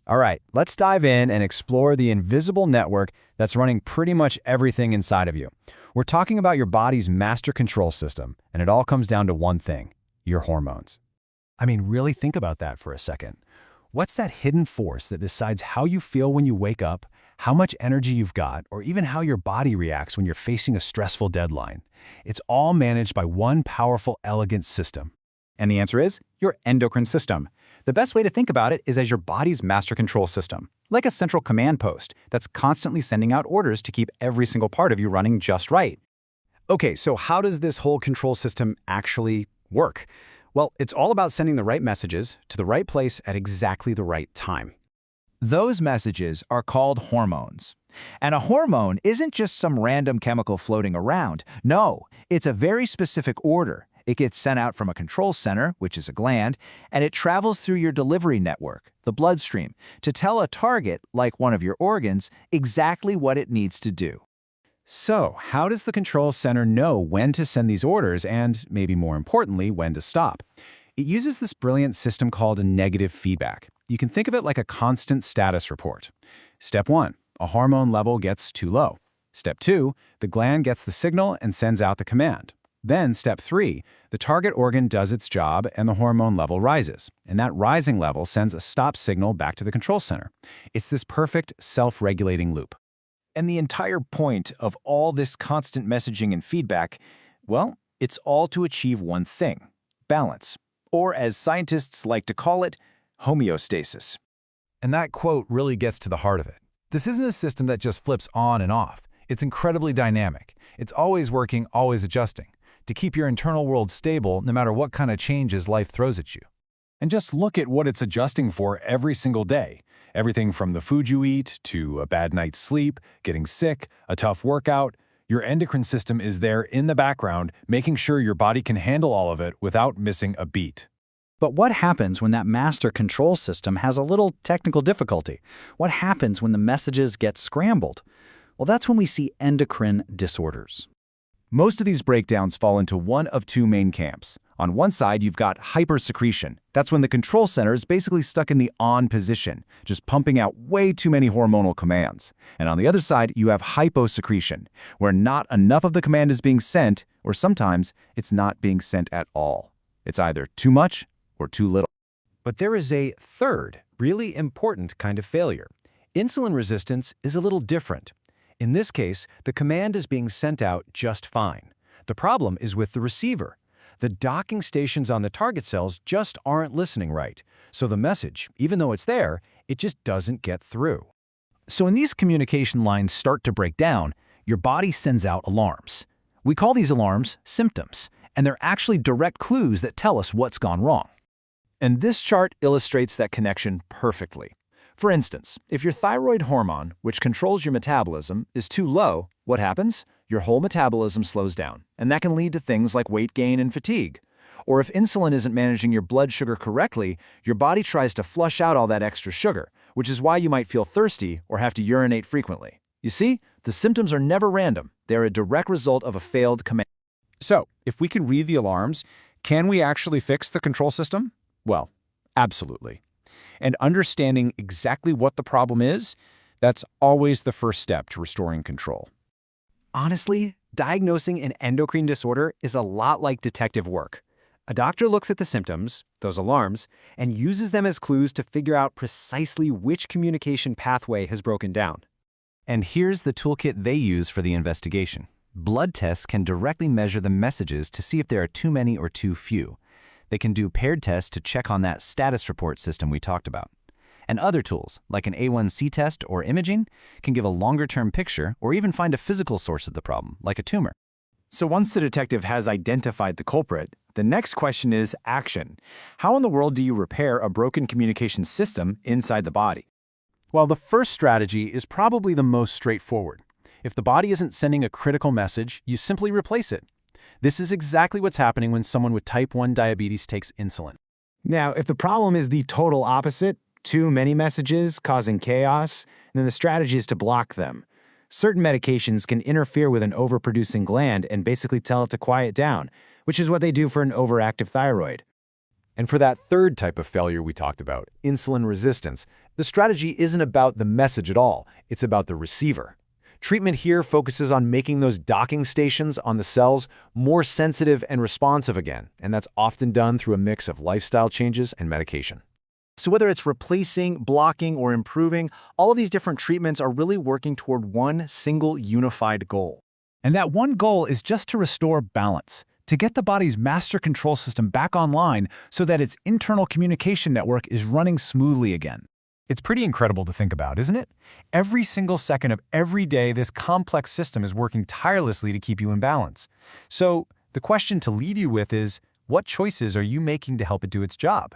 All right, let's dive in and explore the invisible network that's running pretty much everything inside of you. We're talking about your body's master control system, and it all comes down to one thing: your hormones. I mean, really think about that for a second. What's that hidden force that decides how you feel when you wake up, how much energy you've got, or even how your body reacts when you're facing a stressful deadline? It's all managed by one powerful, elegant system. And the answer is your endocrine system. The best way to think about it is as your body's master control system, like a central command post that's constantly sending out orders to keep every single part of you running just right. Okay, so how does this whole control system actually work? Well, it's all about sending the right messages to the right place at exactly the right time. Those messages are called hormones. And a hormone isn't just some random chemical floating around. No, it's a very specific order. It gets sent out from a control center, which is a gland, and it travels through your delivery network, the bloodstream, to tell a target, like one of your organs, exactly what it needs to do. So, how does the control center know when to send these orders and, maybe more importantly, when to stop? It uses this brilliant system called a negative feedback. You can think of it like a constant status report. Step 1, a hormone level gets too low. Step 2, the gland gets the signal and sends out the command. Then, step 3, the target organ does its job and the hormone level rises. And that rising level sends a stop signal back to the control center. It's this perfect self-regulating loop. And the entire point of all this constant messaging and feedback, well, it's all to achieve one thing: balance, or as scientists like to call it, homeostasis. And that quote really gets to the heart of it. This isn't a system that just flips on and off. It's incredibly dynamic. It's always working, always adjusting, to keep your internal world stable no matter what kind of changes life throws at you. And just look at what it's adjusting for every single day. Everything from the food you eat, to a bad night's sleep, getting sick, a tough workout. Your endocrine system is there in the background, making sure your body can handle all of it without missing a beat. But what happens when that master control system has a little technical difficulty? What happens when the messages get scrambled? Well, that's when we see endocrine disorders. Most of these breakdowns fall into one of two main camps. On one side, you've got hypersecretion. That's when the control center is basically stuck in the on position, just pumping out way too many hormonal commands. And on the other side, you have hyposecretion, where not enough of the command is being sent, or sometimes it's not being sent at all. It's either too much or too little. But there is a third, really important kind of failure. Insulin resistance is a little different. In this case, the command is being sent out just fine. The problem is with the receiver. The docking stations on the target cells just aren't listening right. So the message, even though it's there, it just doesn't get through. So when these communication lines start to break down, your body sends out alarms. We call these alarms symptoms, and they're actually direct clues that tell us what's gone wrong. And this chart illustrates that connection perfectly. For instance, if your thyroid hormone, which controls your metabolism, is too low, what happens? Your whole metabolism slows down, and that can lead to things like weight gain and fatigue. Or if insulin isn't managing your blood sugar correctly, your body tries to flush out all that extra sugar, which is why you might feel thirsty or have to urinate frequently. You see, the symptoms are never random. They're a direct result of a failed command. So, if we can read the alarms, can we actually fix the control system? Well, absolutely. And understanding exactly what the problem is, that's always the first step to restoring control. Honestly, diagnosing an endocrine disorder is a lot like detective work. A doctor looks at the symptoms, those alarms, and uses them as clues to figure out precisely which communication pathway has broken down. And here's the toolkit they use for the investigation. Blood tests can directly measure the messages to see if there are too many or too few. They can do paired tests to check on that status report system we talked about. And other tools, like an A1C test or imaging, can give a longer-term picture or even find a physical source of the problem, like a tumor. So once the detective has identified the culprit, the next question is action. How in the world do you repair a broken communication system inside the body? Well, the first strategy is probably the most straightforward. If the body isn't sending a critical message, you simply replace it. This is exactly what's happening when someone with type 1 diabetes takes insulin. Now, if the problem is the total opposite, too many messages causing chaos, then the strategy is to block them. Certain medications can interfere with an overproducing gland and basically tell it to quiet down, which is what they do for an overactive thyroid. And for that third type of failure we talked about, insulin resistance, The strategy isn't about the message at all, it's about the receiver. Treatment here focuses on making those docking stations on the cells more sensitive and responsive again, and that's often done through a mix of lifestyle changes and medication. So whether it's replacing, blocking, or improving, all of these different treatments are really working toward one single unified goal. And that one goal is just to restore balance, to get the body's master control system back online so that its internal communication network is running smoothly again. It's pretty incredible to think about, isn't it? Every single second of every day, this complex system is working tirelessly to keep you in balance. So the question to leave you with is, what choices are you making to help it do its job?